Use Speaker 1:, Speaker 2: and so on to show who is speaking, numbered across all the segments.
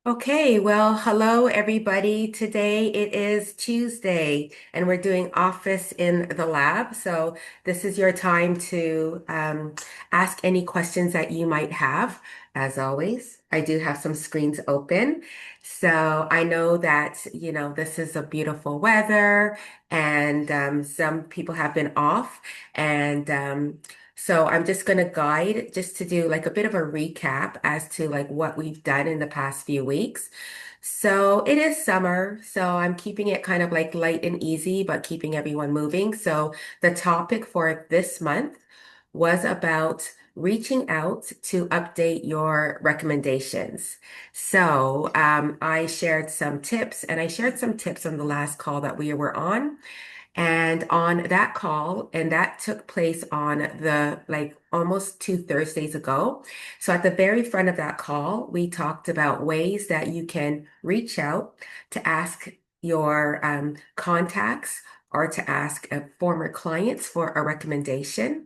Speaker 1: Okay, well, hello everybody. Today it is Tuesday and we're doing Office in the Lab. So this is your time to ask any questions that you might have. As always, I do have some screens open. So I know that, this is a beautiful weather and some people have been off. And so I'm just going to guide just to do like a bit of a recap as to like what we've done in the past few weeks. So it is summer, so I'm keeping it kind of like light and easy, but keeping everyone moving. So the topic for this month was about reaching out to update your recommendations. So I shared some tips, and I shared some tips on the last call that we were on. And on that call, and that took place on the like almost 2 Thursdays ago. So at the very front of that call, we talked about ways that you can reach out to ask your contacts or to ask former clients for a recommendation.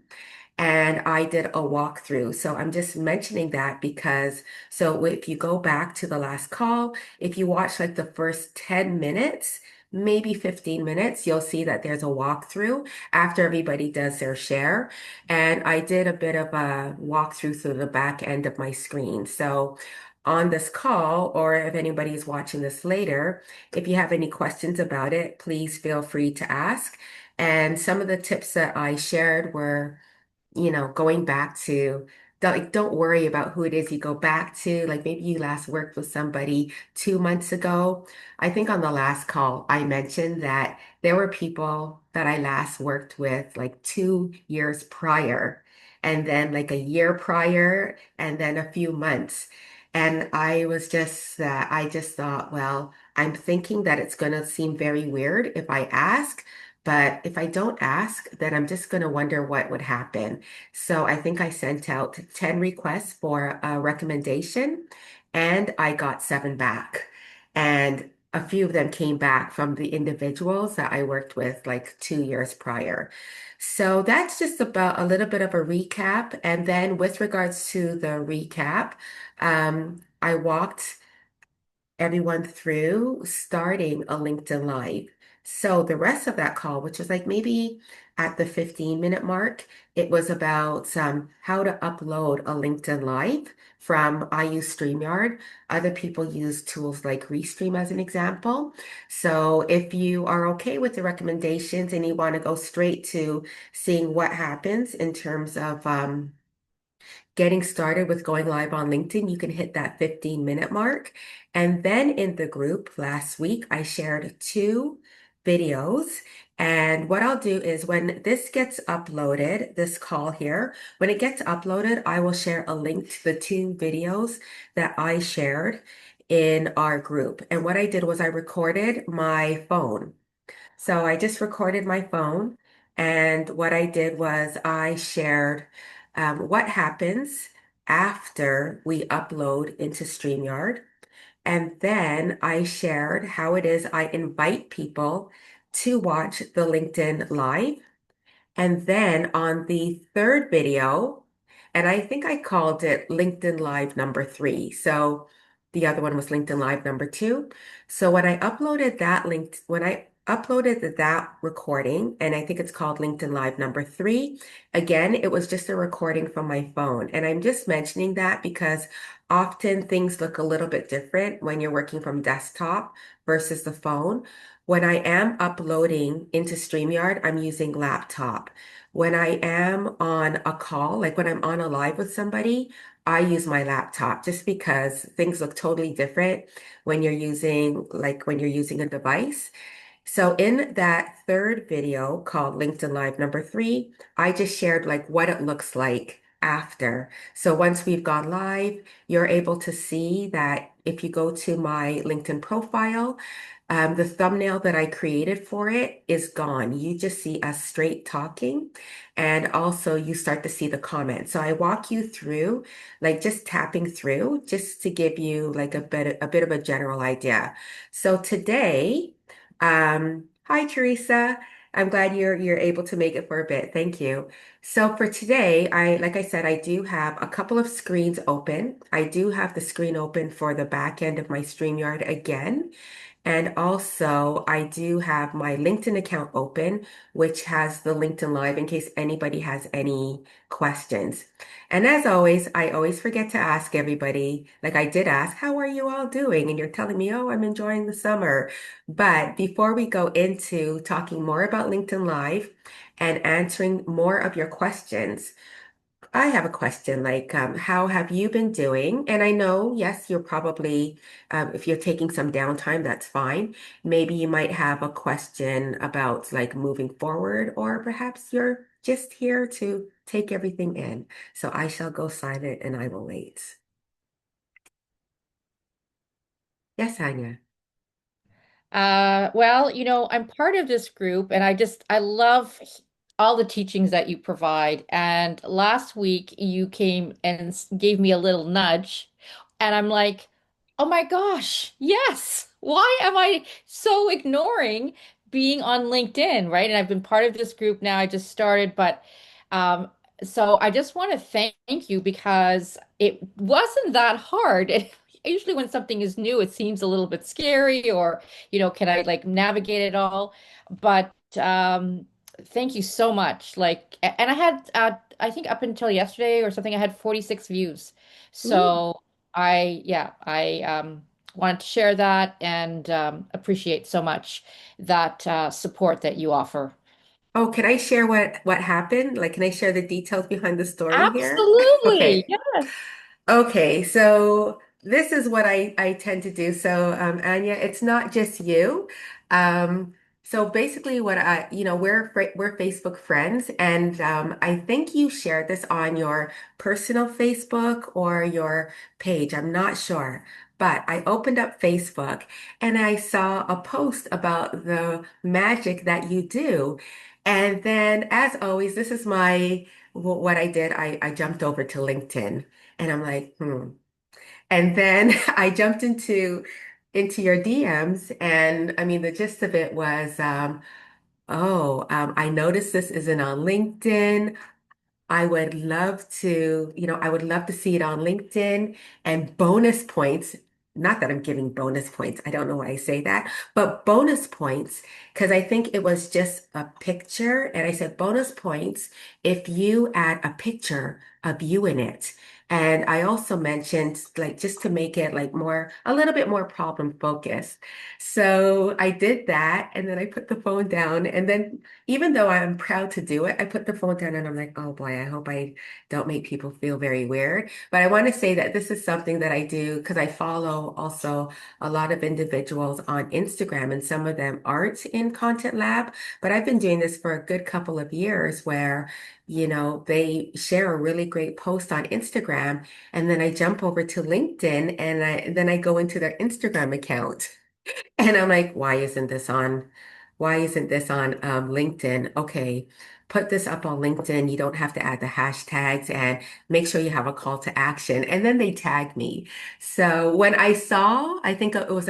Speaker 1: And I did a walkthrough. So I'm just mentioning that because, so if you go back to the last call, if you watch like the first 10 minutes, maybe 15 minutes, you'll see that there's a walkthrough after everybody does their share. And I did a bit of a walkthrough through the back end of my screen. So on this call, or if anybody is watching this later, if you have any questions about it, please feel free to ask. And some of the tips that I shared were going back to don't worry about who it is you go back to. Like maybe you last worked with somebody 2 months ago. I think on the last call, I mentioned that there were people that I last worked with like 2 years prior, and then like a year prior, and then a few months. And I just thought, well, I'm thinking that it's going to seem very weird if I ask. But if I don't ask, then I'm just going to wonder what would happen. So I think I sent out 10 requests for a recommendation and I got seven back. And a few of them came back from the individuals that I worked with like 2 years prior. So that's just about a little bit of a recap. And then with regards to the recap, I walked everyone through starting a LinkedIn Live. So the rest of that call, which was like maybe at the 15-minute mark, it was about how to upload a LinkedIn Live from I use StreamYard. Other people use tools like Restream as an example. So if you are okay with the recommendations and you want to go straight to seeing what happens in terms of getting started with going live on LinkedIn, you can hit that 15-minute mark. And then in the group last week, I shared two videos. And what I'll do is when this gets uploaded, this call here, when it gets uploaded, I will share a link to the two videos that I shared in our group. And what I did was I recorded my phone. So I just recorded my phone, and what I did was I shared what happens after we upload into StreamYard. And then I shared how it is I invite people to watch the LinkedIn Live. And then on the third video, and I think I called it LinkedIn Live number three. So the other one was LinkedIn Live number two. So when I uploaded that recording, and I think it's called LinkedIn Live number three, again, it was just a recording from my phone. And I'm just mentioning that because often things look a little bit different when you're working from desktop versus the phone. When I am uploading into StreamYard, I'm using laptop. When I am on a call, like when I'm on a live with somebody, I use my laptop just because things look totally different when you're using a device. So in that third video called LinkedIn Live number three, I just shared like what it looks like after. So once we've gone live, you're able to see that if you go to my LinkedIn profile, the thumbnail that I created for it is gone. You just see us straight talking, and also you start to see the comments. So I walk you through, like just tapping through, just to give you like a bit of a general idea. So today, hi Teresa. I'm glad you're able to make it for a bit. Thank you. So for today, like I said, I do have a couple of screens open. I do have the screen open for the back end of my StreamYard again. And also, I do have my LinkedIn account open, which has the LinkedIn Live in case anybody has any questions. And as always, I always forget to ask everybody, like I did ask, how are you all doing? And you're telling me, oh, I'm enjoying the summer. But before we go into talking more about LinkedIn Live and answering more of your questions, I have a question like, how have you been doing? And I know, yes, you're probably, if you're taking some downtime, that's fine. Maybe you might have a question about like moving forward, or perhaps you're just here to take everything in. So I shall go silent and I will wait. Yes, Anya.
Speaker 2: Well, I'm part of this group and I love all the teachings that you provide. And last week you came and gave me a little nudge, and I'm like, oh my gosh, yes. Why am I so ignoring being on LinkedIn, right? And I've been part of this group now. I just started, but um, so I just want to thank you because it wasn't that hard. Usually when something is new, it seems a little bit scary or can I like navigate it all? But thank you so much. Like, and I had, I think up until yesterday or something, I had 46 views.
Speaker 1: Ooh.
Speaker 2: So I wanted to share that and appreciate so much that support that you offer.
Speaker 1: Oh, can I share what happened? Like, can I share the details behind the story here?
Speaker 2: Absolutely.
Speaker 1: Okay.
Speaker 2: Yes.
Speaker 1: Okay, so this is what I tend to do. So, Anya, it's not just you. Um, so basically, what we're Facebook friends, and I think you shared this on your personal Facebook or your page. I'm not sure, but I opened up Facebook and I saw a post about the magic that you do, and then, as always, this is what I did. I jumped over to LinkedIn. And I'm like, hmm. And then I jumped into your DMs, and I mean the gist of it was, I noticed this isn't on LinkedIn. I would love to see it on LinkedIn and bonus points. Not that I'm giving bonus points. I don't know why I say that, but bonus points, because I think it was just a picture. And I said bonus points if you add a picture of you in it. And I also mentioned like just to make it like a little bit more problem focused. So I did that and then I put the phone down and then even though I'm proud to do it, I put the phone down and I'm like, oh boy, I hope I don't make people feel very weird. But I want to say that this is something that I do because I follow also a lot of individuals on Instagram, and some of them aren't in Content Lab. But I've been doing this for a good couple of years where, they share a really great post on Instagram, and then I jump over to LinkedIn and then I go into their Instagram account. And I'm like, why isn't this on LinkedIn? Okay, put this up on LinkedIn. You don't have to add the hashtags and make sure you have a call to action. And then they tag me. So when I think it was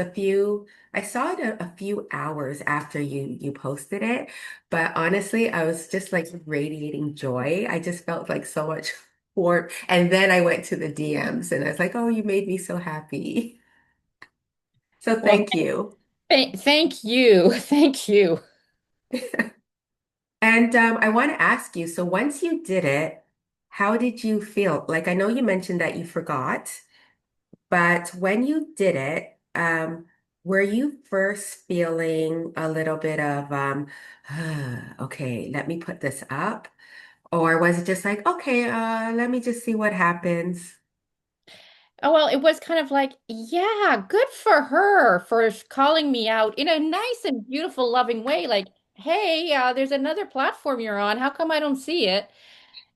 Speaker 1: I saw it a few hours after you posted it. But honestly, I was just like radiating joy. I just felt like so much warmth. And then I went to the DMs and I was like, oh, you made me so happy. So
Speaker 2: Well,
Speaker 1: thank you.
Speaker 2: thank you. Thank you.
Speaker 1: And I want to ask you, so once you did it, how did you feel? Like I know you mentioned that you forgot, but when you did it, were you first feeling a little bit of okay, let me put this up? Or was it just like, okay, let me just see what happens?
Speaker 2: Oh, well, it was kind of like, yeah, good for her for calling me out in a nice and beautiful, loving way. Like, hey, there's another platform you're on. How come I don't see it?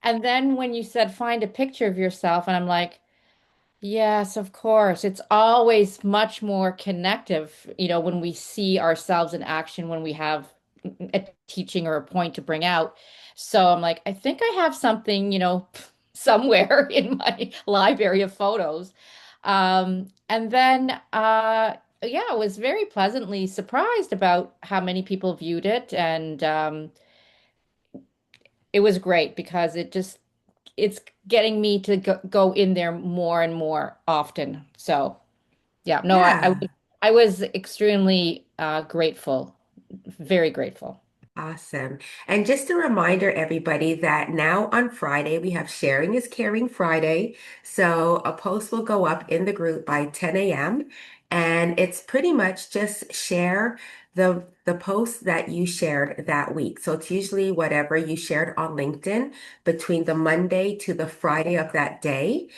Speaker 2: And then when you said find a picture of yourself, and I'm like, yes, of course. It's always much more connective, when we see ourselves in action, when we have a teaching or a point to bring out. So I'm like, I think I have something, somewhere in my library of photos. And then yeah, I was very pleasantly surprised about how many people viewed it, and it was great because it's getting me to go in there more and more often. So yeah, no,
Speaker 1: Yeah.
Speaker 2: I was extremely grateful, very grateful.
Speaker 1: Awesome. And just a reminder, everybody, that now on Friday, we have Sharing is Caring Friday. So a post will go up in the group by 10 a.m. And it's pretty much just share the post that you shared that week. So it's usually whatever you shared on LinkedIn between the Monday to the Friday of that day.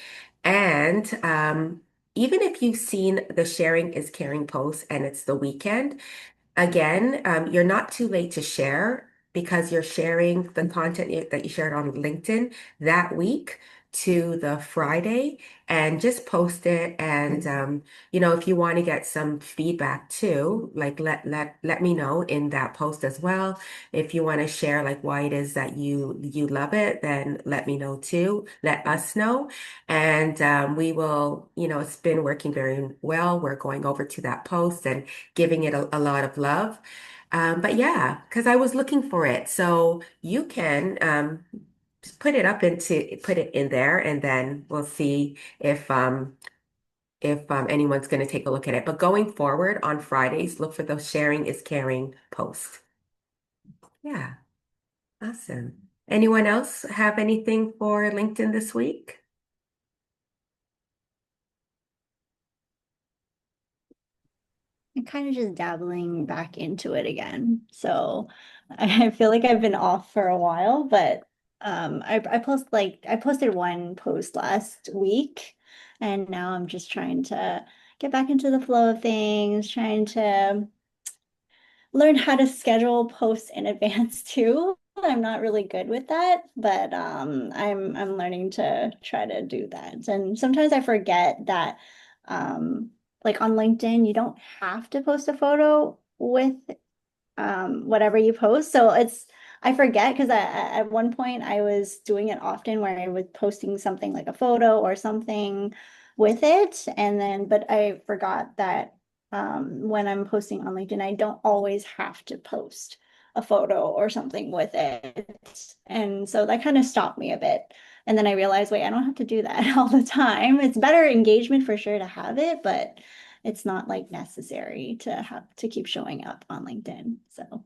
Speaker 1: And even if you've seen the Sharing is Caring post and it's the weekend, again, you're not too late to share because you're sharing the content that you shared on LinkedIn that week to the Friday and just post it. And if you want to get some feedback too, like let me know in that post as well. If you want to share like why it is that you love it, then let me know too. Let us know. And we will, it's been working very well. We're going over to that post and giving it a lot of love. But yeah, because I was looking for it. So you can just put it in there and then we'll see if anyone's going to take a look at it. But going forward on Fridays, look for those sharing is caring posts. Yeah, awesome. Anyone else have anything for LinkedIn this week?
Speaker 3: I'm kind of just dabbling back into it again. So I feel like I've been off for a while, but I posted one post last week, and now I'm just trying to get back into the flow of things, trying to learn how to schedule posts in advance too. I'm not really good with that, but I'm learning to try to do that. And sometimes I forget that like on LinkedIn, you don't have to post a photo with whatever you post. So I forget because at one point I was doing it often where I was posting something like a photo or something with it. And then, but I forgot that when I'm posting on LinkedIn, I don't always have to post a photo or something with it. And so that kind of stopped me a bit. And then I realized, wait, I don't have to do that all the time. It's better engagement for sure to have it, but it's not like necessary to have to keep showing up on LinkedIn. So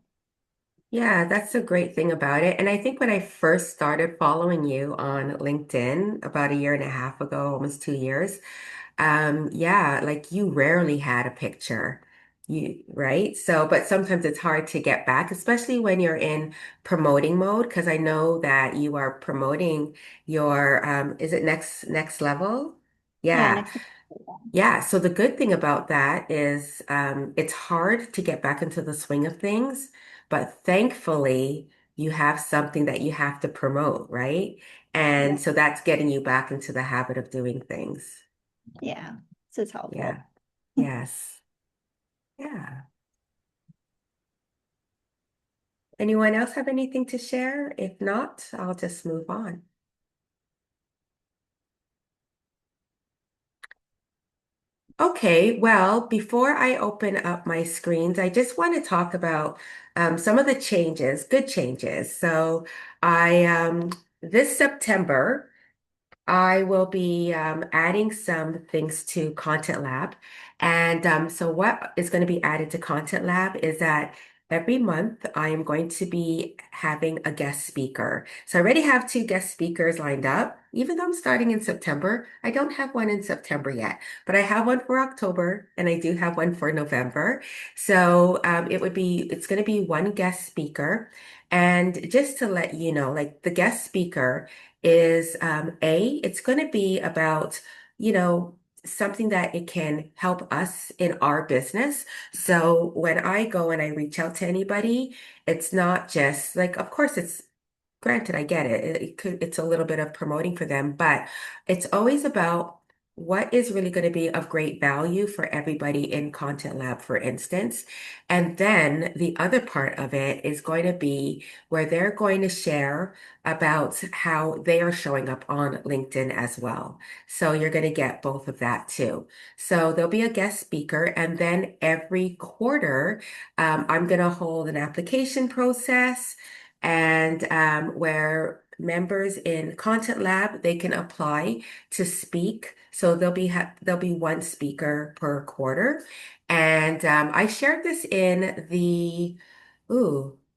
Speaker 1: Yeah, that's a great thing about it. And I think when I first started following you on LinkedIn about a year and a half ago, almost 2 years, yeah, like you rarely had a picture. Right? So, but sometimes it's hard to get back, especially when you're in promoting mode, because I know that you are promoting your, is it next level?
Speaker 3: yeah,
Speaker 1: Yeah.
Speaker 3: next.
Speaker 1: Yeah, so the good thing about that is it's hard to get back into the swing of things, but thankfully you have something that you have to promote, right?
Speaker 3: Yeah,
Speaker 1: And so that's getting you back into the habit of doing things.
Speaker 3: yeah. So it's
Speaker 1: Yeah.
Speaker 3: helpful.
Speaker 1: Yes. Yeah. Anyone else have anything to share? If not, I'll just move on. Okay, well, before I open up my screens, I just want to talk about some of the changes, good changes. So I this September, I will be adding some things to Content Lab. And so what is going to be added to Content Lab is that every month I am going to be having a guest speaker. So I already have two guest speakers lined up. Even though I'm starting in September, I don't have one in September yet, but I have one for October and I do have one for November. So it's going to be one guest speaker. And just to let you know, like the guest speaker, is it's going to be about, you know, something that it can help us in our business. So when I go and I reach out to anybody, it's not just like, of course, it's granted, I get it. It's a little bit of promoting for them, but it's always about what is really going to be of great value for everybody in Content Lab, for instance. And then the other part of it is going to be where they're going to share about how they are showing up on LinkedIn as well. So you're going to get both of that too. So there'll be a guest speaker, and then every quarter, I'm going to hold an application process and where members in Content Lab, they can apply to speak. So there'll be one speaker per quarter. And I shared this in the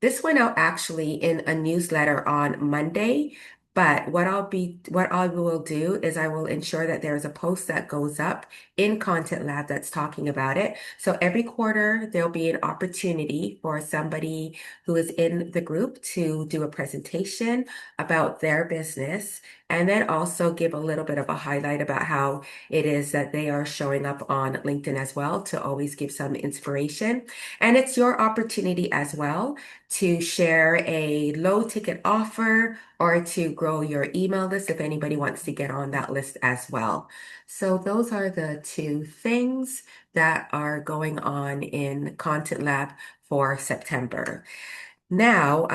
Speaker 1: this went out actually in a newsletter on Monday. But what I will do is I will ensure that there's a post that goes up in Content Lab that's talking about it. So every quarter there'll be an opportunity for somebody who is in the group to do a presentation about their business and then also give a little bit of a highlight about how it is that they are showing up on LinkedIn as well to always give some inspiration. And it's your opportunity as well to share a low ticket offer or to grow your email list if anybody wants to get on that list as well. So those are the two things that are going on in Content Lab for September. Now,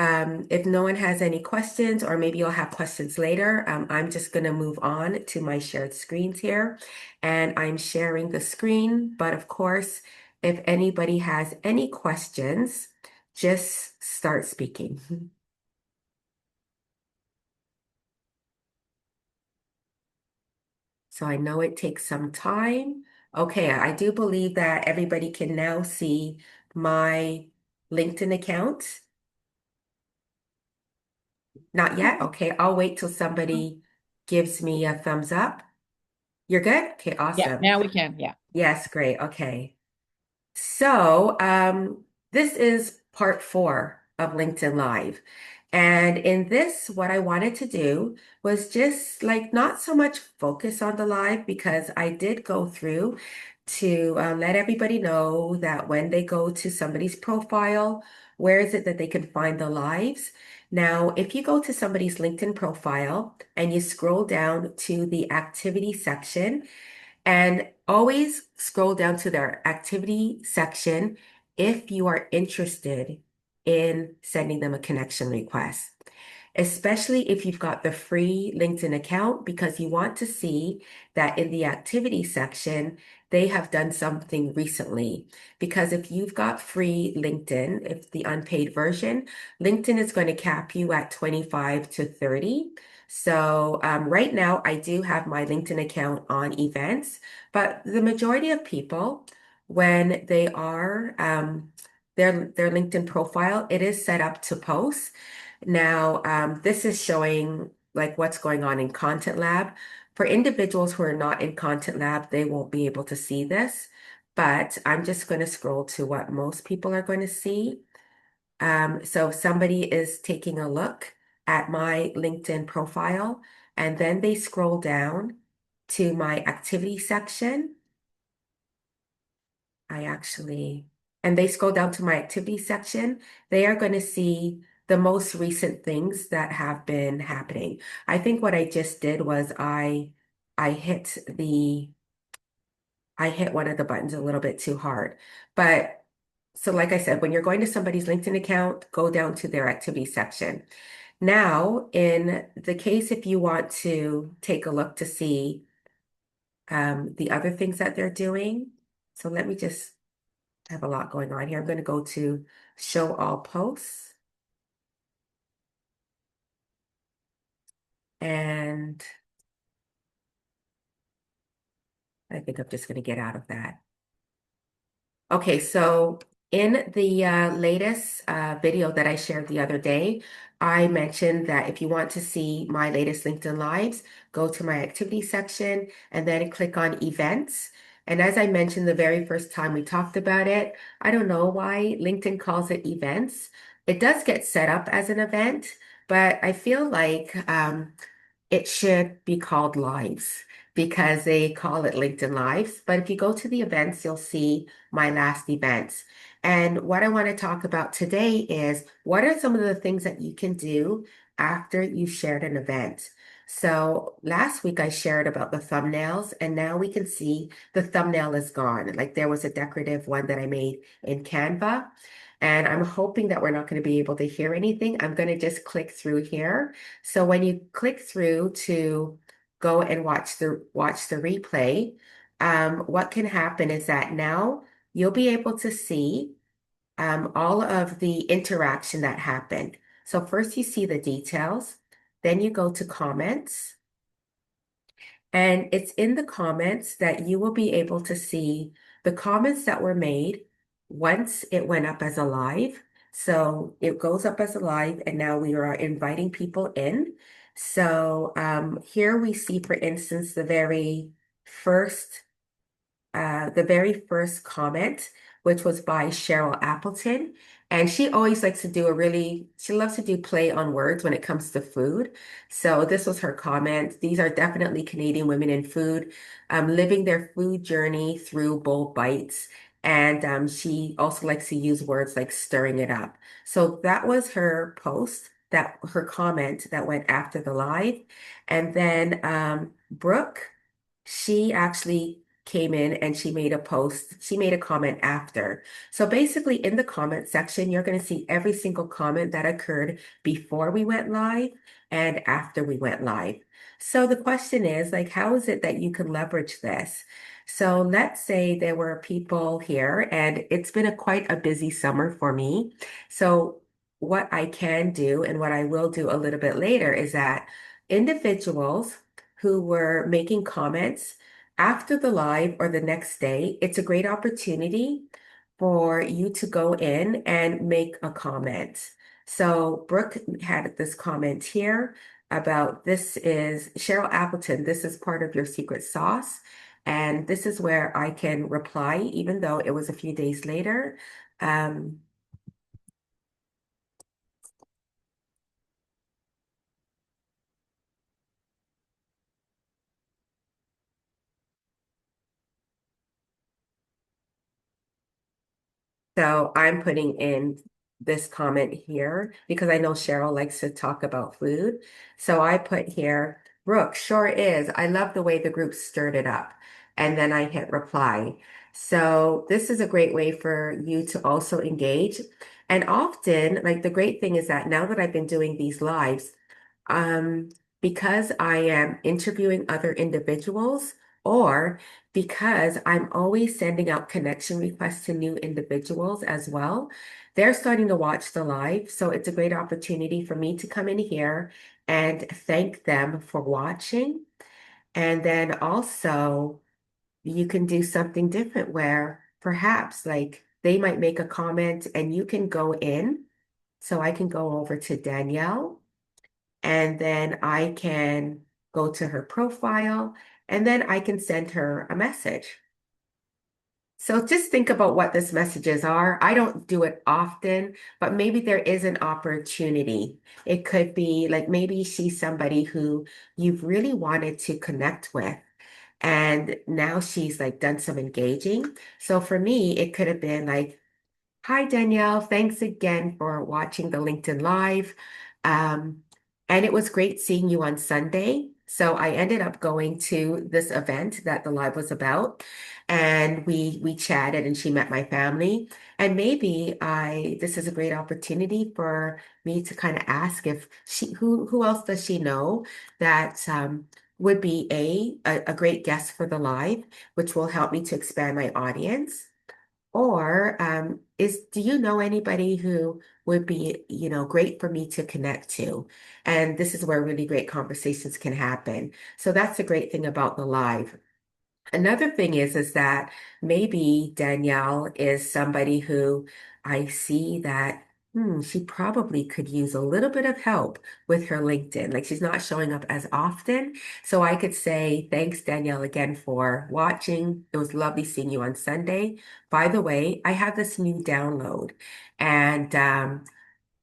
Speaker 1: if no one has any questions, or maybe you'll have questions later, I'm just going to move on to my shared screens here. And I'm sharing the screen. But of course, if anybody has any questions, just start speaking. So I know it takes some time. Okay, I do believe that everybody can now see my LinkedIn account. Not yet?
Speaker 3: Okay.
Speaker 1: Okay, I'll wait till somebody gives me a thumbs up. You're good? Okay,
Speaker 2: Yeah,
Speaker 1: awesome.
Speaker 2: now we can. Yeah.
Speaker 1: Yes, great. Okay. So, this is part 4 of LinkedIn Live. And in this, what I wanted to do was just like not so much focus on the live because I did go through to let everybody know that when they go to somebody's profile, where is it that they can find the lives? Now, if you go to somebody's LinkedIn profile and you scroll down to the activity section, and always scroll down to their activity section if you are interested in sending them a connection request, especially if you've got the free LinkedIn account, because you want to see that in the activity section, they have done something recently. Because if you've got free LinkedIn, if the unpaid version, LinkedIn is going to cap you at 25 to 30. So right now, I do have my LinkedIn account on events, but the majority of people, when they are their LinkedIn profile, it is set up to post. Now, this is showing like what's going on in Content Lab. For individuals who are not in Content Lab, they won't be able to see this, but I'm just going to scroll to what most people are going to see. So if somebody is taking a look at my LinkedIn profile, and then they scroll down to my activity section. I actually, and they scroll down to my activity section, they are going to see the most recent things that have been happening. I think what I just did was I hit I hit one of the buttons a little bit too hard. But so like I said, when you're going to somebody's LinkedIn account, go down to their activity section. Now, in the case if you want to take a look to see the other things that they're doing, so let me just I have a lot going on here. I'm going to go to show all posts and I think I'm just going to get out of that. Okay, so in the latest video that I shared the other day, I mentioned that if you want to see my latest LinkedIn Lives, go to my activity section and then click on events. And as I mentioned the very first time we talked about it, I don't know why LinkedIn calls it events. It does get set up as an event, but I feel like it should be called Lives because they call it LinkedIn Lives. But if you go to the events, you'll see my last events. And what I want to talk about today is what are some of the things that you can do after you've shared an event? So last week I shared about the thumbnails, and now we can see the thumbnail is gone. Like there was a decorative one that I made in Canva, and I'm hoping that we're not going to be able to hear anything. I'm going to just click through here. So when you click through to go and watch the replay, what can happen is that now you'll be able to see all of the interaction that happened. So first you see the details, then you go to comments, and it's in the comments that you will be able to see the comments that were made once it went up as a live. So it goes up as a live, and now we are inviting people in. So here we see, for instance, the very first comment, which was by Cheryl Appleton. And she always likes to do she loves to do play on words when it comes to food. So this was her comment. These are definitely Canadian women in food, living their food journey through bold bites. And she also likes to use words like stirring it up. So that was her post, her comment that went after the live. And then Brooke, she actually came in and she made a post. She made a comment after. So basically, in the comment section, you're going to see every single comment that occurred before we went live and after we went live. So the question is, like, how is it that you can leverage this? So let's say there were people here, and it's been quite a busy summer for me. So what I can do and what I will do a little bit later is that individuals who were making comments after the live or the next day, it's a great opportunity for you to go in and make a comment. So Brooke had this comment here about, this is Cheryl Appleton, this is part of your secret sauce. And this is where I can reply, even though it was a few days later. Um, So I'm putting in this comment here because I know Cheryl likes to talk about food. So I put here, Brooke, sure is. I love the way the group stirred it up. And then I hit reply. So this is a great way for you to also engage. And often, like the great thing is that now that I've been doing these lives, um, because I am interviewing other individuals, or because I'm always sending out connection requests to new individuals as well, they're starting to watch the live. So it's a great opportunity for me to come in here and thank them for watching. And then also, you can do something different where perhaps like they might make a comment and you can go in. So I can go over to Danielle, and then I can go to her profile, and then I can send her a message. So just think about what these messages are. I don't do it often, but maybe there is an opportunity. It could be like maybe she's somebody who you've really wanted to connect with. And now she's like done some engaging. So for me, it could have been like, hi, Danielle. Thanks again for watching the LinkedIn Live. Um, and it was great seeing you on Sunday. So I ended up going to this event that the live was about, and we chatted and she met my family. And maybe this is a great opportunity for me to kind of ask if who else does she know that would be a great guest for the live, which will help me to expand my audience. Or do you know anybody who would be, great for me to connect to? And this is where really great conversations can happen. So that's the great thing about the live. Another thing is that maybe Danielle is somebody who I see that she probably could use a little bit of help with her LinkedIn. Like she's not showing up as often. So I could say, thanks, Danielle, again for watching. It was lovely seeing you on Sunday. By the way, I have this new download, and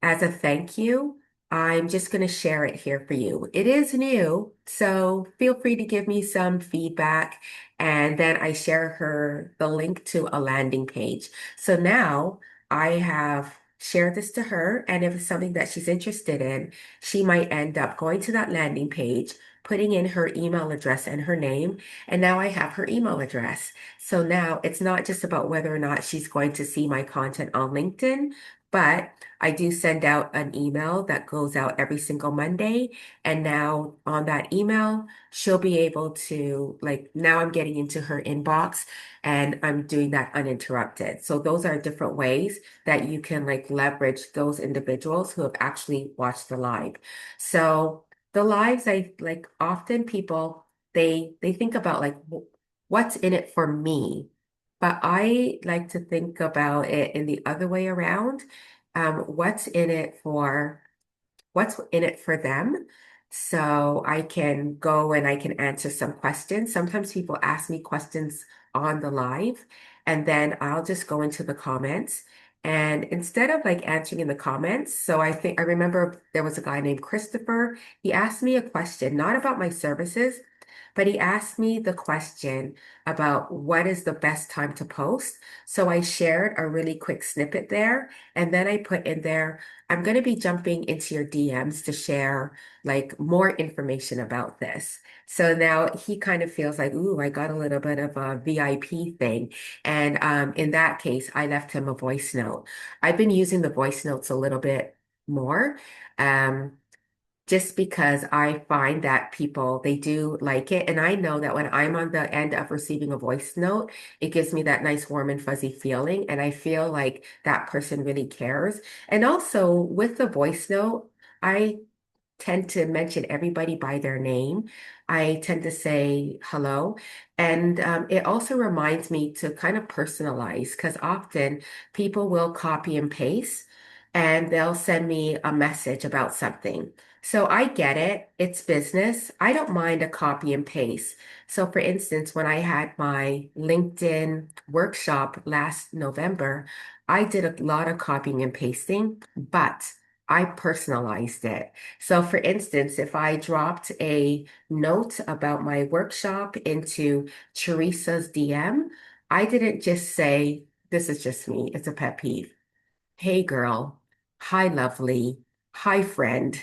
Speaker 1: as a thank you, I'm just going to share it here for you. It is new, so feel free to give me some feedback. And then I share the link to a landing page. So now I have shared this to her, and if it's something that she's interested in, she might end up going to that landing page, putting in her email address and her name, and now I have her email address. So now it's not just about whether or not she's going to see my content on LinkedIn, but I do send out an email that goes out every single Monday. And now on that email, she'll be able to, like, now I'm getting into her inbox and I'm doing that uninterrupted. So those are different ways that you can like leverage those individuals who have actually watched the live. So the lives, I like often people they think about like what's in it for me, but I like to think about it in the other way around. What's in it for what's in it for them. So I can go and I can answer some questions. Sometimes people ask me questions on the live, and then I'll just go into the comments. And instead of like answering in the comments, so I remember there was a guy named Christopher. He asked me a question, not about my services, but he asked me the question about what is the best time to post. So I shared a really quick snippet there. And then I put in there, I'm going to be jumping into your DMs to share like more information about this. So now he kind of feels like, ooh, I got a little bit of a VIP thing. And in that case, I left him a voice note. I've been using the voice notes a little bit more. Um, just because I find that people, they do like it. And I know that when I'm on the end of receiving a voice note, it gives me that nice warm and fuzzy feeling. And I feel like that person really cares. And also with the voice note, I tend to mention everybody by their name. I tend to say hello. And it also reminds me to kind of personalize because often people will copy and paste and they'll send me a message about something. So I get it. It's business. I don't mind a copy and paste. So for instance, when I had my LinkedIn workshop last November, I did a lot of copying and pasting, but I personalized it. So, for instance, if I dropped a note about my workshop into Teresa's DM, I didn't just say, this is just me, it's a pet peeve. Hey, girl. Hi, lovely. Hi, friend.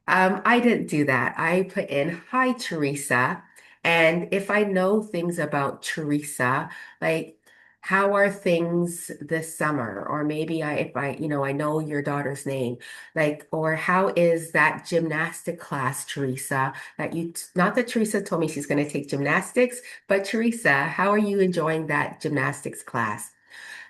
Speaker 1: I didn't do that. I put in, hi, Teresa. And if I know things about Teresa, like, how are things this summer? Or maybe if I know your daughter's name, like, or how is that gymnastic class, Teresa, not that Teresa told me she's going to take gymnastics, but Teresa, how are you enjoying that gymnastics class?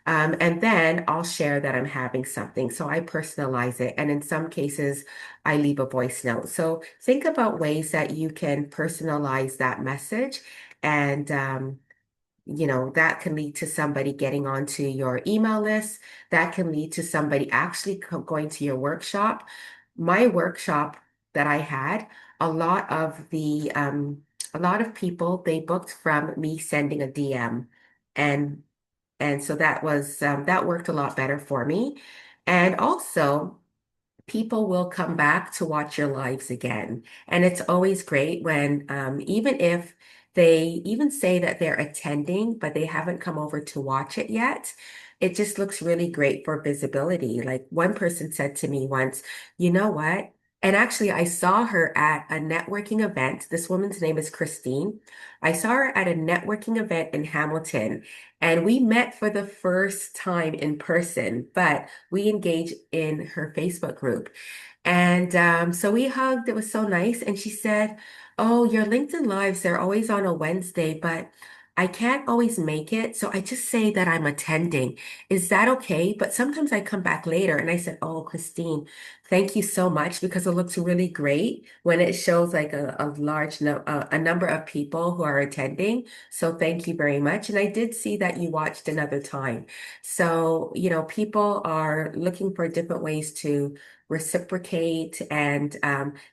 Speaker 1: And then I'll share that I'm having something. So I personalize it. And in some cases, I leave a voice note. So think about ways that you can personalize that message. And that can lead to somebody getting onto your email list. That can lead to somebody actually going to your workshop. My workshop that I had, a lot of a lot of people, they booked from me sending a DM. And so that worked a lot better for me. And also, people will come back to watch your lives again. And it's always great when, even if they even say that they're attending, but they haven't come over to watch it yet, it just looks really great for visibility. Like one person said to me once, you know what? And actually, I saw her at a networking event. This woman's name is Christine. I saw her at a networking event in Hamilton, and we met for the first time in person, but we engaged in her Facebook group. And so we hugged. It was so nice. And she said, oh, your LinkedIn Lives, they're always on a Wednesday, but I can't always make it. So I just say that I'm attending. Is that okay? But sometimes I come back later and I said, oh, Christine, thank you so much because it looks really great when it shows like a large no a number of people who are attending. So thank you very much. And I did see that you watched another time. So, people are looking for different ways to reciprocate. And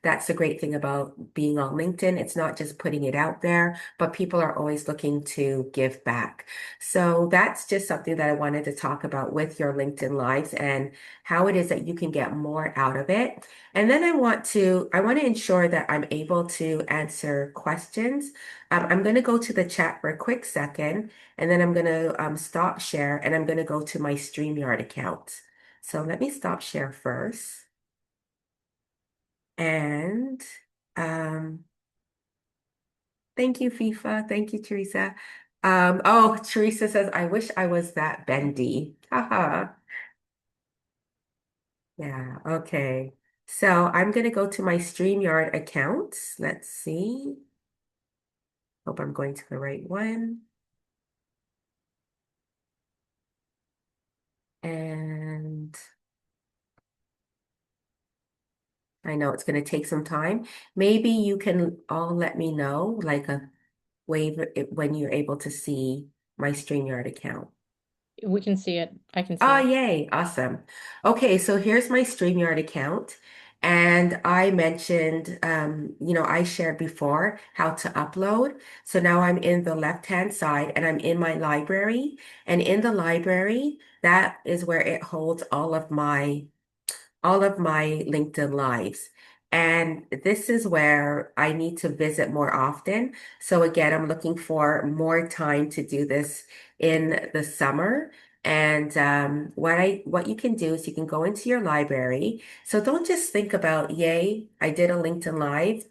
Speaker 1: that's the great thing about being on LinkedIn. It's not just putting it out there, but people are always looking to give back. So that's just something that I wanted to talk about with your LinkedIn Lives and how it is that you can get more out of it. And then I want to ensure that I'm able to answer questions. I'm going to go to the chat for a quick second, and then I'm going to stop share, and I'm going to go to my StreamYard account. So let me stop share first. And um, Thank you, FIFA. Thank you, Teresa. Teresa says, I wish I was that bendy. Haha. Yeah, okay. So I'm gonna go to my StreamYard account. Let's see. Hope I'm going to the right one. And I know it's gonna take some time. Maybe you can all let me know, like a wave when you're able to see my StreamYard account.
Speaker 2: We can see it. I can see
Speaker 1: Oh,
Speaker 2: it.
Speaker 1: yay. Awesome. Okay, so here's my StreamYard account. And I mentioned, I shared before how to upload. So now I'm in the left-hand side and I'm in my library. And in the library, that is where it holds all of my LinkedIn lives. And this is where I need to visit more often. So again, I'm looking for more time to do this in the summer. And what you can do is you can go into your library. So don't just think about, yay, I did a LinkedIn Live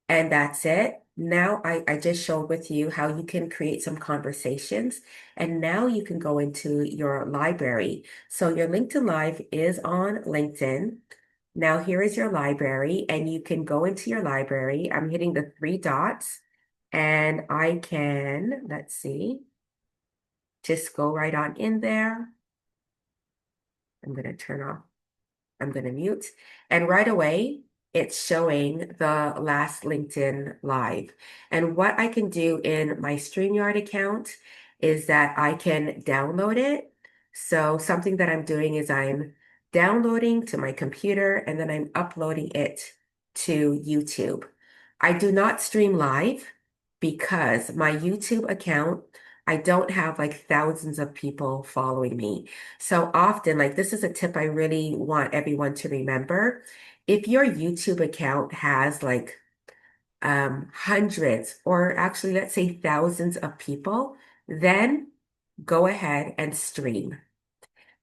Speaker 1: and that's it. Now I just showed with you how you can create some conversations. And now you can go into your library. So your LinkedIn Live is on LinkedIn. Now here is your library, and you can go into your library. I'm hitting the three dots, and I can, let's see, just go right on in there. I'm going to turn off I'm going to mute. And right away, it's showing the last LinkedIn Live. And what I can do in my StreamYard account is that I can download it. So something that I'm doing is I'm downloading to my computer and then I'm uploading it to YouTube. I do not stream live because my YouTube account, I don't have like thousands of people following me. So often, like this is a tip I really want everyone to remember. If your YouTube account has like hundreds or actually let's say thousands of people, then go ahead and stream.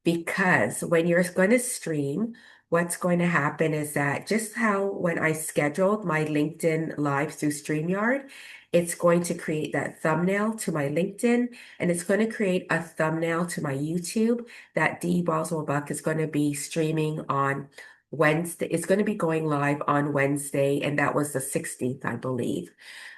Speaker 1: Because when you're going to stream, what's going to happen is that just how when I scheduled my LinkedIn Live through StreamYard, it's going to create that thumbnail to my LinkedIn and it's going to create a thumbnail to my YouTube that Dee Boswell-Buck is going to be streaming on Wednesday. It's going to be going live on Wednesday, and that was the 16th, I believe.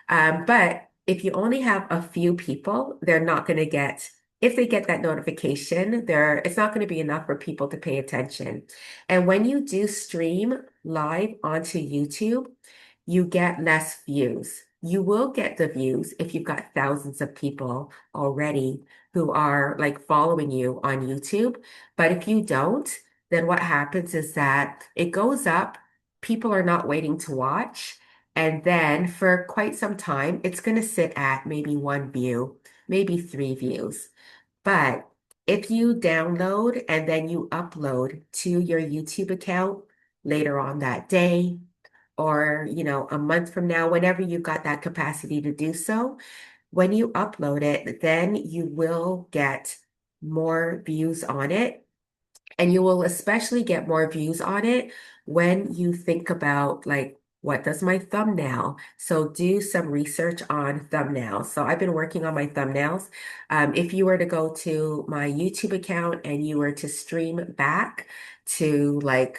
Speaker 1: But if you only have a few people, they're not going to get, if they get that notification, it's not going to be enough for people to pay attention. And when you do stream live onto YouTube, you get less views. You will get the views if you've got thousands of people already who are like following you on YouTube. But if you don't, then what happens is that it goes up, people are not waiting to watch. And then for quite some time, it's going to sit at maybe one view, maybe three views. But if you download and then you upload to your YouTube account later on that day, or a month from now, whenever you've got that capacity to do so, when you upload it, then you will get more views on it. And you will especially get more views on it when you think about like, what does my thumbnail? So do some research on thumbnails. So I've been working on my thumbnails. If you were to go to my YouTube account and you were to stream back to like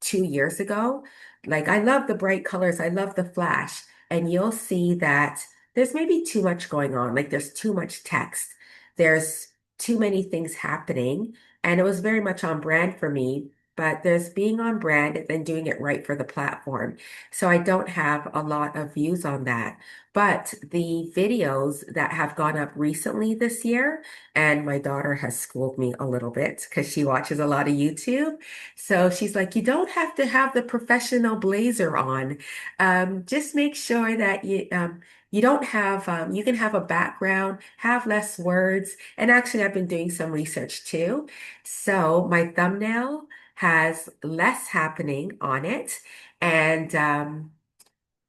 Speaker 1: 2 years ago, like I love the bright colors, I love the flash, and you'll see that there's maybe too much going on. Like there's too much text. There's too many things happening. And it was very much on brand for me, but there's being on brand and then doing it right for the platform. So I don't have a lot of views on that. But the videos that have gone up recently this year, and my daughter has schooled me a little bit because she watches a lot of YouTube. So she's like, you don't have to have the professional blazer on. Just make sure that you don't have, you can have a background, have less words. And actually, I've been doing some research too. So my thumbnail has less happening on it. And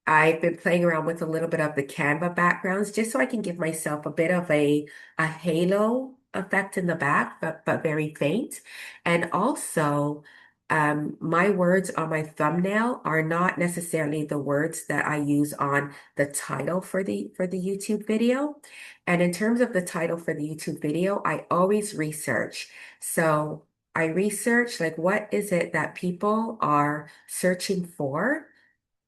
Speaker 1: I've been playing around with a little bit of the Canva backgrounds just so I can give myself a bit of a halo effect in the back, but very faint. And also, My words on my thumbnail are not necessarily the words that I use on the title for the YouTube video. And in terms of the title for the YouTube video, I always research. So I research like what is it that people are searching for?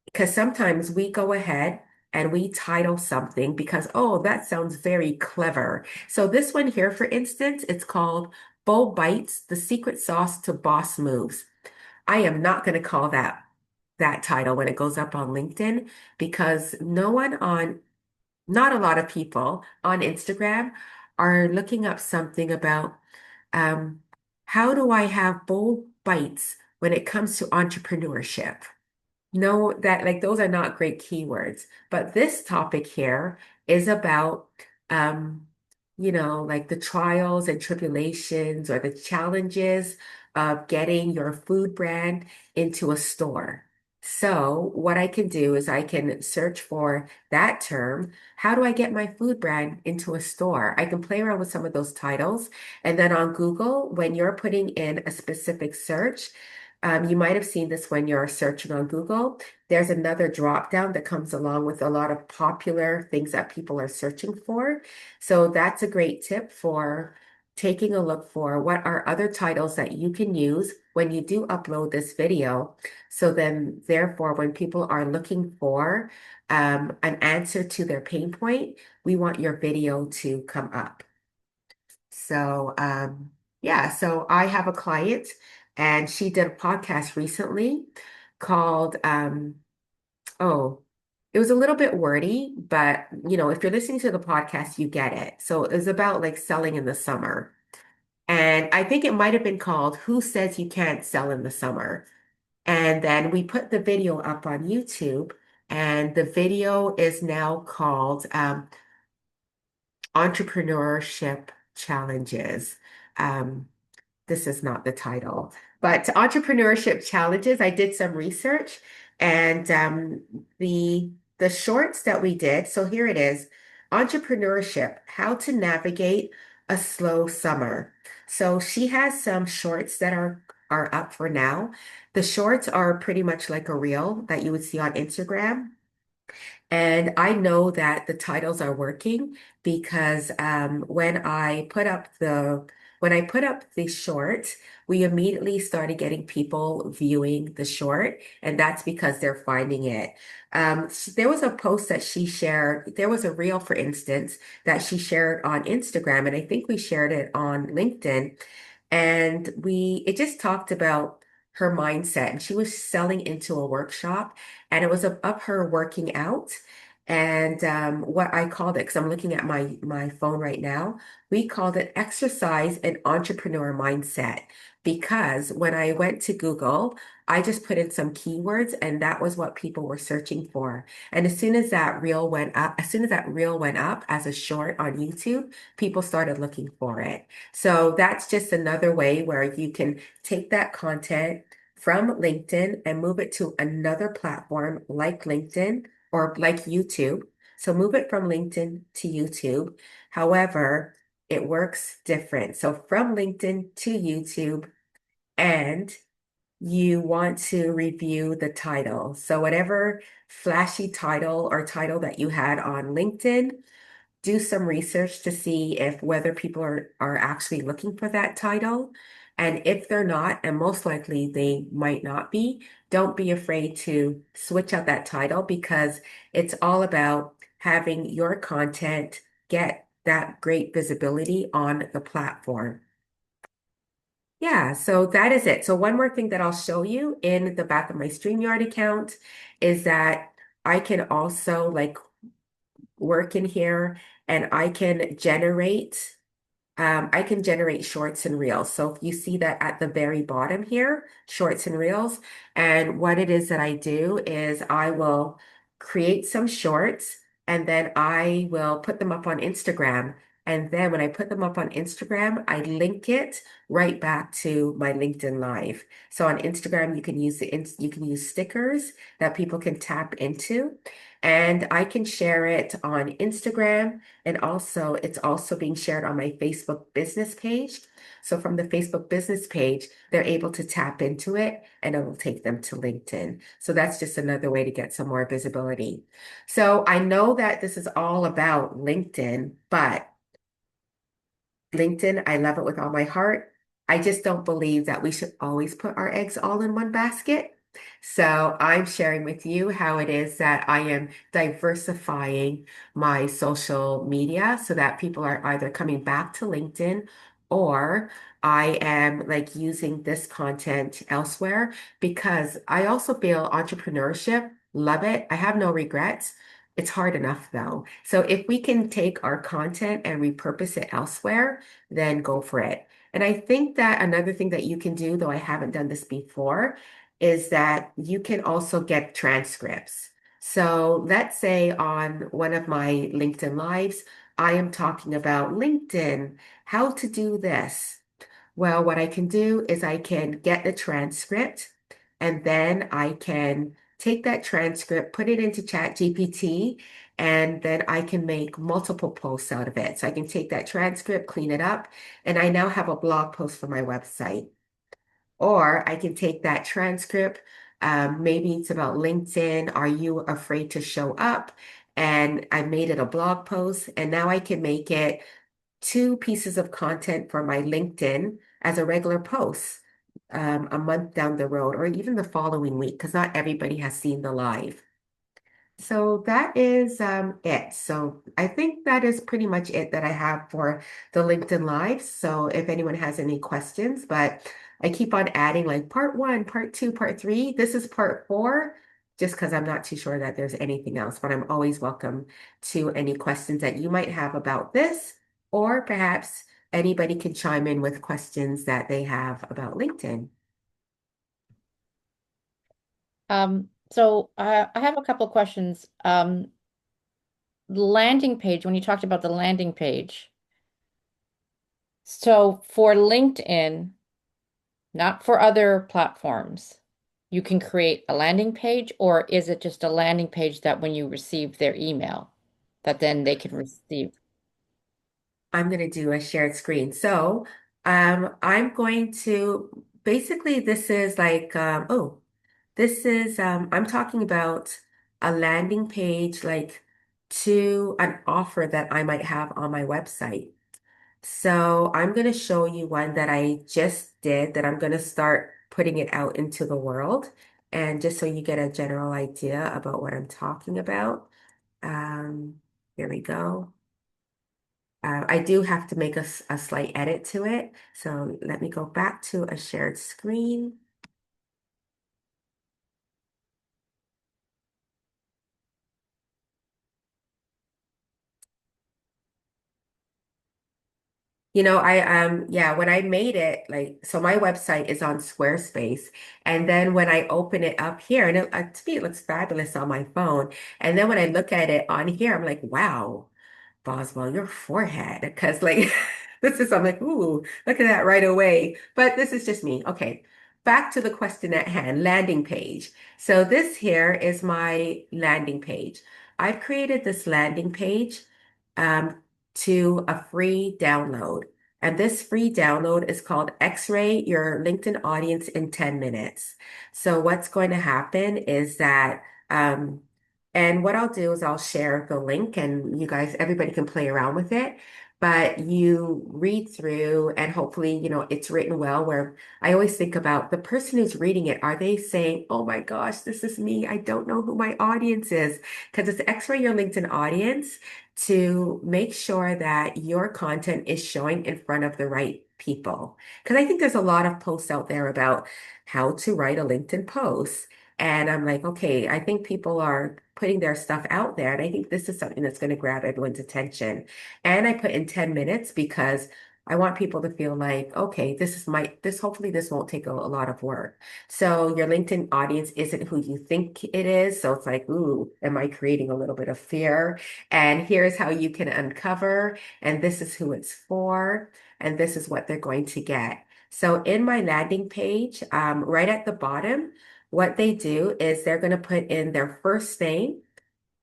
Speaker 1: Because sometimes we go ahead and we title something because, oh, that sounds very clever. So this one here, for instance, it's called Bull Bites, the Secret Sauce to Boss Moves. I am not going to call that title when it goes up on LinkedIn because not a lot of people on Instagram are looking up something about um, how do I have bold bites when it comes to entrepreneurship. No, that like those are not great keywords. But this topic here is about um, like the trials and tribulations or the challenges of getting your food brand into a store. So what I can do is I can search for that term. How do I get my food brand into a store? I can play around with some of those titles. And then on Google, when you're putting in a specific search, you might have seen this when you're searching on Google. There's another drop down that comes along with a lot of popular things that people are searching for. So that's a great tip for taking a look for what are other titles that you can use when you do upload this video. So then, therefore, when people are looking for an answer to their pain point, we want your video to come up. So, yeah, so I have a client and she did a podcast recently called, oh, it was a little bit wordy, but if you're listening to the podcast, you get it. So it was about like selling in the summer. And I think it might have been called Who Says You Can't Sell in the Summer? And then we put the video up on YouTube, and the video is now called Entrepreneurship Challenges. Um, this is not the title, but entrepreneurship challenges. I did some research, and the shorts that we did. So here it is: entrepreneurship, how to navigate a slow summer. So she has some shorts that are up for now. The shorts are pretty much like a reel that you would see on Instagram. And I know that the titles are working because when I put up the short, we immediately started getting people viewing the short, and that's because they're finding it. There was a post that she shared. There was a reel, for instance, that she shared on Instagram, and I think we shared it on LinkedIn. And it just talked about her mindset. And she was selling into a workshop, and it was of her working out. And what I called it, because I'm looking at my phone right now, we called it exercise and entrepreneur mindset. Because when I went to Google, I just put in some keywords, and that was what people were searching for. And as soon as that reel went up as a short on YouTube, people started looking for it. So that's just another way where you can take that content from LinkedIn and move it to another platform like LinkedIn or like YouTube. So move it from LinkedIn to YouTube. However, it works different. So from LinkedIn to YouTube, and you want to review the title. So whatever flashy title or title that you had on LinkedIn, do some research to see if whether people are actually looking for that title. And if they're not, and most likely they might not be, don't be afraid to switch out that title because it's all about having your content get that great visibility on the platform. Yeah, so that is it. So one more thing that I'll show you in the back of my StreamYard account is that I can also like work in here and I can generate shorts and reels. So if you see that at the very bottom here, shorts and reels, and what it is that I do is I will create some shorts and then I will put them up on Instagram. And then when I put them up on Instagram, I link it right back to my LinkedIn Live. So on Instagram, you can use you can use stickers that people can tap into, and I can share it on Instagram, and also it's also being shared on my Facebook business page. So from the Facebook business page, they're able to tap into it and it will take them to LinkedIn. So that's just another way to get some more visibility. So I know that this is all about LinkedIn, but LinkedIn, I love it with all my heart. I just don't believe that we should always put our eggs all in one basket. So I'm sharing with you how it is that I am diversifying my social media so that people are either coming back to LinkedIn or I am like using this content elsewhere because I also feel entrepreneurship, love it. I have no regrets. It's hard enough though. So if we can take our content and repurpose it elsewhere, then go for it. And I think that another thing that you can do, though I haven't done this before, is that you can also get transcripts. So let's say on one of my LinkedIn Lives, I am talking about LinkedIn, how to do this. Well, what I can do is I can get the transcript and then I can take that transcript, put it into Chat GPT, and then I can make multiple posts out of it. So I can take that transcript, clean it up, and I now have a blog post for my website. Or I can take that transcript, maybe it's about LinkedIn. Are you afraid to show up? And I made it a blog post, and now I can make it two pieces of content for my LinkedIn as a regular post a month down the road or even the following week because not everybody has seen the live. So that is it. So I think that is pretty much it that I have for the LinkedIn Live. So if anyone has any questions, but I keep on adding like part one, part two, part three. This is part four, just because I'm not too sure that there's anything else, but I'm always welcome to any questions that you might have about this, or perhaps anybody can chime in with questions that they have about LinkedIn.
Speaker 2: I have a couple of questions. The landing page, when you talked about the landing page. So for LinkedIn, not for other platforms, you can create a landing page, or is it just a landing page that when you receive their email, that then they can receive?
Speaker 1: I'm going to do a shared screen. So I'm going to basically, this is like, this is, I'm talking about a landing page like to an offer that I might have on my website. So I'm going to show you one that I just did that I'm going to start putting it out into the world. And just so you get a general idea about what I'm talking about. Um, Here we go. I do have to make a slight edit to it. So let me go back to a shared screen. Yeah, when I made it, like, so my website is on Squarespace, and then when I open it up here, and to me it looks fabulous on my phone, and then when I look at it on here, I'm like, wow. Boswell, your forehead. Because like this is I'm like, ooh, look at that right away. But this is just me. Okay. Back to the question at hand, landing page. So this here is my landing page. I've created this landing page um, to a free download. And this free download is called X-Ray Your LinkedIn Audience in 10 Minutes. So what's going to happen is that and what I'll do is I'll share the link and you guys, everybody can play around with it. But you read through and hopefully, it's written well where I always think about the person who's reading it. Are they saying, oh my gosh, this is me. I don't know who my audience is. Because it's X-ray your LinkedIn audience to make sure that your content is showing in front of the right people. Because I think there's a lot of posts out there about how to write a LinkedIn post. And I'm like, okay, I think people are putting their stuff out there. And I think this is something that's going to grab everyone's attention. And I put in 10 minutes because I want people to feel like, okay, hopefully this won't take a lot of work. So your LinkedIn audience isn't who you think it is. So it's like, ooh, am I creating a little bit of fear? And here's how you can uncover, and this is who it's for, and this is what they're going to get. So in my landing page, right at the bottom, what they do is they're going to put in their first name.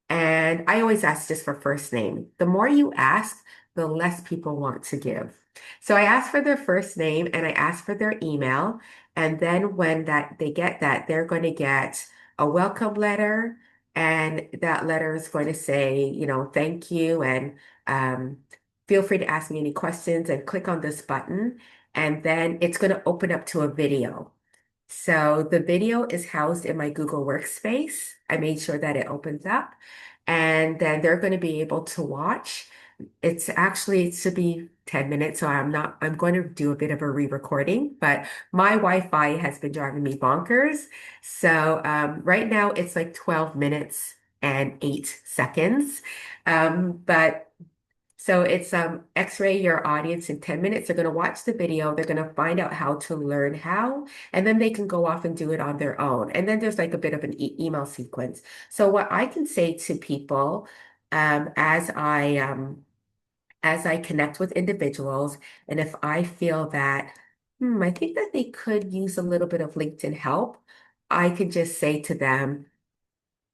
Speaker 1: And I always ask just for first name. The more you ask, the less people want to give. So I ask for their first name and I ask for their email. And then when that they get that, they're going to get a welcome letter. And that letter is going to say, thank you and um, feel free to ask me any questions and click on this button. And then it's going to open up to a video. So the video is housed in my Google Workspace. I made sure that it opens up and then they're going to be able to watch. It should be 10 minutes, so I'm going to do a bit of a re-recording, but my Wi-Fi has been driving me bonkers. So right now it's like 12 minutes and 8 seconds. But so it's X-ray your audience in 10 minutes. They're going to watch the video. They're going to find out how to learn how, and then they can go off and do it on their own. And then there's like a bit of an email sequence. So what I can say to people um, as I um, as I connect with individuals, and if I feel that, I think that they could use a little bit of LinkedIn help, I could just say to them,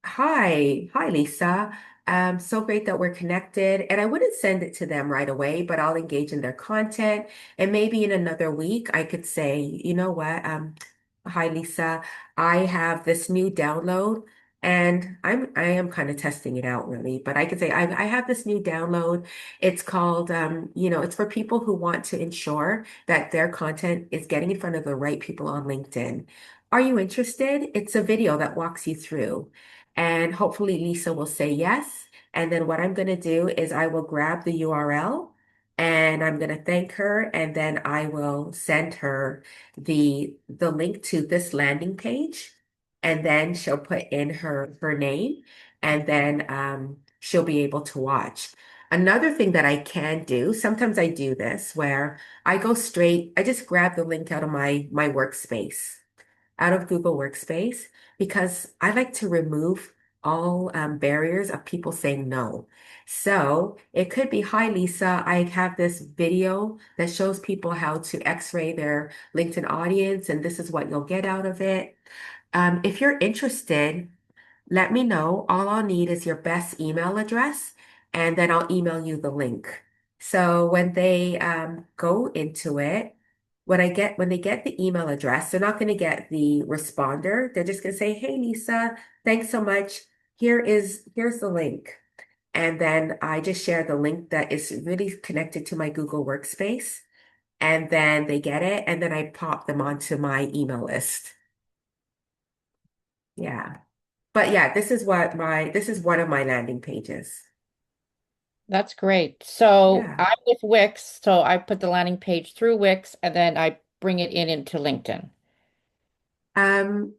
Speaker 1: hi, Lisa. So great that we're connected. And I wouldn't send it to them right away, but I'll engage in their content. And maybe in another week, I could say, you know what? Hi, Lisa. I have this new download, and I am kind of testing it out really. But I could say I have this new download. It's called, it's for people who want to ensure that their content is getting in front of the right people on LinkedIn. Are you interested? It's a video that walks you through. And hopefully Lisa will say yes. And then what I'm going to do is I will grab the URL and I'm going to thank her and then I will send her the link to this landing page. And then she'll put in her name and then she'll be able to watch. Another thing that I can do, sometimes I do this where I just grab the link out of my workspace out of Google Workspace because I like to remove all barriers of people saying no. So it could be, hi, Lisa, I have this video that shows people how to x-ray their LinkedIn audience, and this is what you'll get out of it. If you're interested, let me know. All I'll need is your best email address, and then I'll email you the link. So when they go into it, when they get the email address, they're not going to get the responder. They're just going to say, "Hey, Lisa, thanks so much. Here's the link." And then I just share the link that is really connected to my Google Workspace. And then they get it, and then I pop them onto my email list. Yeah. But yeah, this is one of my landing pages.
Speaker 2: That's great. So
Speaker 1: Yeah.
Speaker 2: I'm with Wix, so I put the landing page through Wix and then I bring it in into LinkedIn.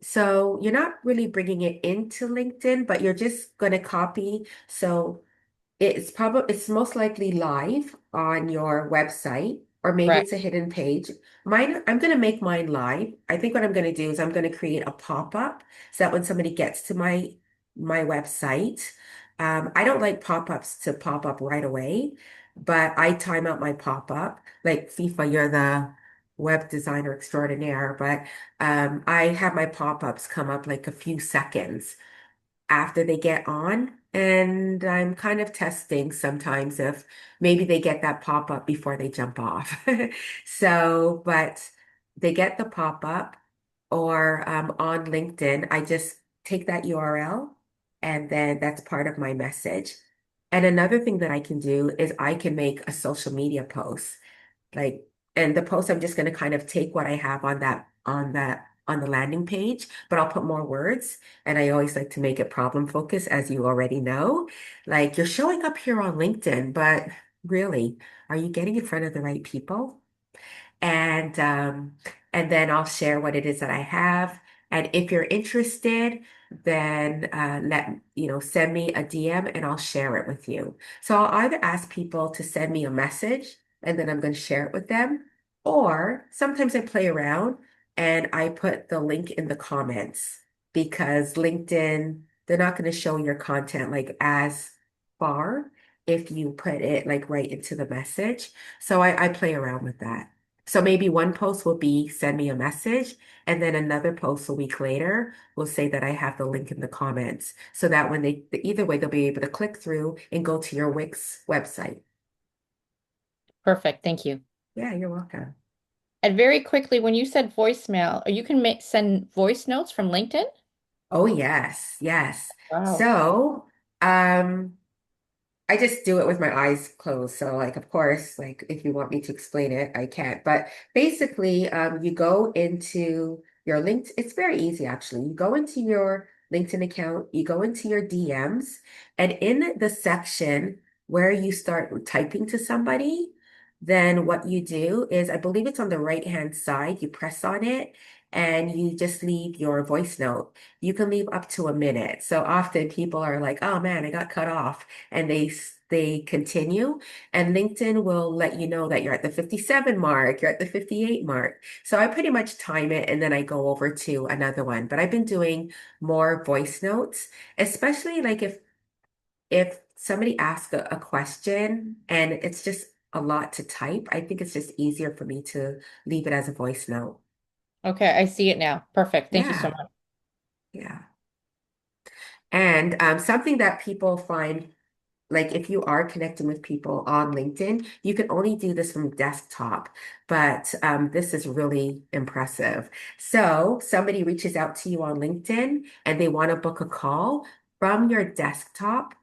Speaker 1: So you're not really bringing it into LinkedIn, but you're just going to copy. So it's most likely live on your website, or maybe
Speaker 2: Correct.
Speaker 1: it's a hidden page. I'm going to make mine live. I think what I'm going to do is I'm going to create a pop-up so that when somebody gets to my website, I don't like pop-ups to pop up right away, but I time out my pop-up. Like FIFA, you're the web designer extraordinaire, but I have my pop-ups come up like a few seconds after they get on. And I'm kind of testing sometimes if maybe they get that pop up before they jump off. So, but they get the pop up or on LinkedIn, I just take that URL and then that's part of my message. And another thing that I can do is I can make a social media post. Like, and the post, I'm just going to kind of take what I have on the landing page, but I'll put more words. And I always like to make it problem focused, as you already know. Like, you're showing up here on LinkedIn, but really, are you getting in front of the right people? And and then I'll share what it is that I have. And if you're interested, then send me a DM and I'll share it with you. So I'll either ask people to send me a message and then I'm going to share it with them. Or sometimes I play around and I put the link in the comments because LinkedIn, they're not going to show your content like as far if you put it like right into the message. So I play around with that. So maybe one post will be send me a message, and then another post a week later will say that I have the link in the comments. So that when they, either way, they'll be able to click through and go to your Wix website.
Speaker 2: Perfect. Thank you.
Speaker 1: Yeah, you're welcome.
Speaker 2: And very quickly, when you said voicemail, you can send voice notes from LinkedIn?
Speaker 1: Oh, yes, yes.
Speaker 2: Wow.
Speaker 1: So, um, I just do it with my eyes closed. So, like, of course, like if you want me to explain it, I can't. But basically, you go into your LinkedIn. It's very easy, actually. You go into your LinkedIn account, you go into your DMs, and in the section where you start typing to somebody, then what you do is, I believe it's on the right-hand side, you press on it and you just leave your voice note. You can leave up to a minute. So often people are like, oh man, I got cut off, and they continue, and LinkedIn will let you know that you're at the 57 mark, you're at the 58 mark. So I pretty much time it and then I go over to another one. But I've been doing more voice notes, especially like if somebody asks a question and it's just a lot to type, I think it's just easier for me to leave it as a voice note.
Speaker 2: Okay, I see it now. Perfect. Thank you so
Speaker 1: Yeah,
Speaker 2: much.
Speaker 1: yeah. And something that people find, like if you are connecting with people on LinkedIn, you can only do this from desktop, but this is really impressive. So somebody reaches out to you on LinkedIn and they want to book a call from your desktop,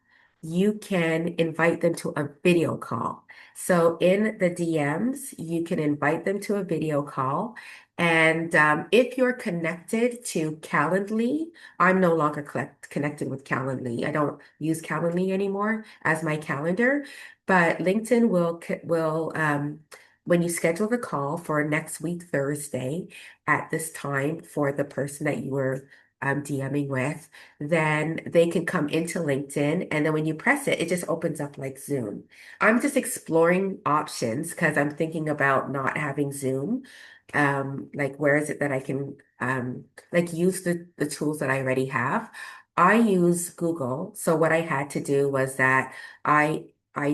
Speaker 1: you can invite them to a video call. So in the DMs, you can invite them to a video call. And if you're connected to Calendly, I'm no longer connected with Calendly. I don't use Calendly anymore as my calendar, but LinkedIn will when you schedule the call for next week Thursday at this time for the person that you were DMing with, then they can come into LinkedIn, and then when you press it, it just opens up like Zoom. I'm just exploring options because I'm thinking about not having Zoom. Like where is it that I can like use the tools that I already have. I use Google. So what I had to do was that I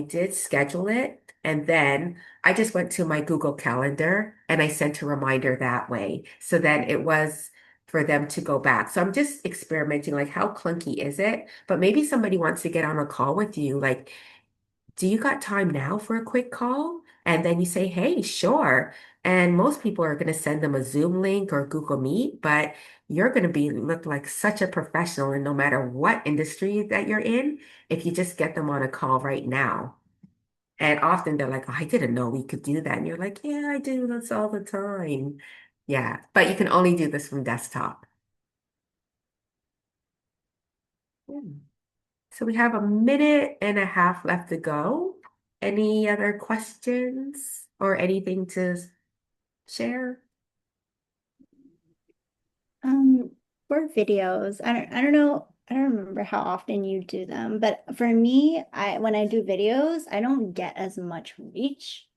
Speaker 1: did schedule it, and then I just went to my Google Calendar and I sent a reminder that way. So then it was for them to go back. So I'm just experimenting, like how clunky is it? But maybe somebody wants to get on a call with you, like do you got time now for a quick call? And then you say, hey, sure. And most people are going to send them a Zoom link or Google Meet, but you're going to be look like such a professional, and no matter what industry that you're in, if you just get them on a call right now. And often they're like, oh, I didn't know we could do that. And you're like, yeah, I do this all the time. Yeah, but you can only do this from desktop. Hmm. So we have a minute and a half left to go. Any other questions or anything to share?
Speaker 3: Um, for videos, I don't know, I don't remember how often you do them, but for me, when I do videos, I don't get as much reach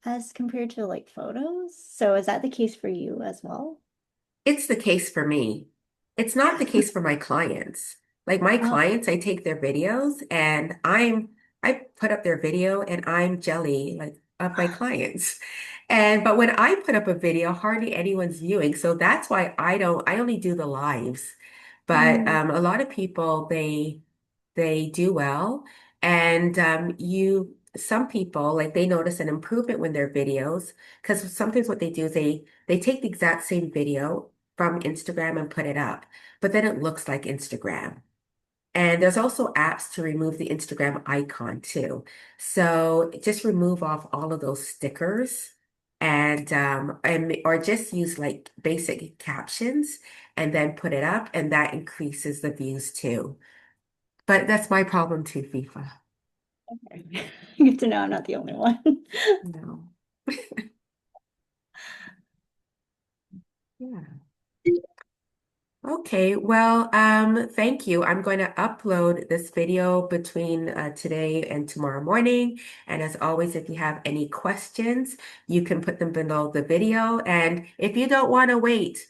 Speaker 3: as compared to like photos. So is that the case for you as well?
Speaker 1: It's the case for me. It's not the case for my clients. Like my
Speaker 3: Oh,
Speaker 1: clients, I take their videos and I put up their video and I'm jelly like of my clients. And but when I put up a video, hardly anyone's viewing. So that's why I only do the lives. But
Speaker 3: mm,
Speaker 1: a lot of people they do well. And some people like they notice an improvement when their videos, because sometimes what they do is they take the exact same video from Instagram and put it up, but then it looks like Instagram. And there's also apps to remove the Instagram icon too. So just remove off all of those stickers and or just use like basic captions and then put it up, and that increases the views too. But that's my problem too, FIFA.
Speaker 3: okay. Good to know I'm not the only one.
Speaker 1: No. Yeah. Okay, well, thank you. I'm going to upload this video between today and tomorrow morning. And as always, if you have any questions, you can put them below the video. And if you don't want to wait,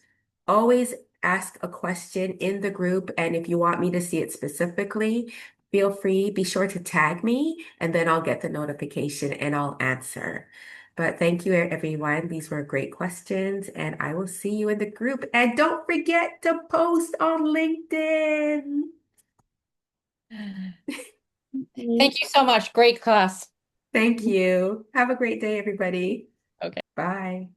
Speaker 1: always ask a question in the group. And if you want me to see it specifically, feel free, be sure to tag me, and then I'll get the notification and I'll answer. But thank you, everyone. These were great questions, and I will see you in the group. And don't forget to post on LinkedIn.
Speaker 2: Thank you so much. Great class.
Speaker 1: Thank you. Have a great day, everybody.
Speaker 2: Okay.
Speaker 1: Bye.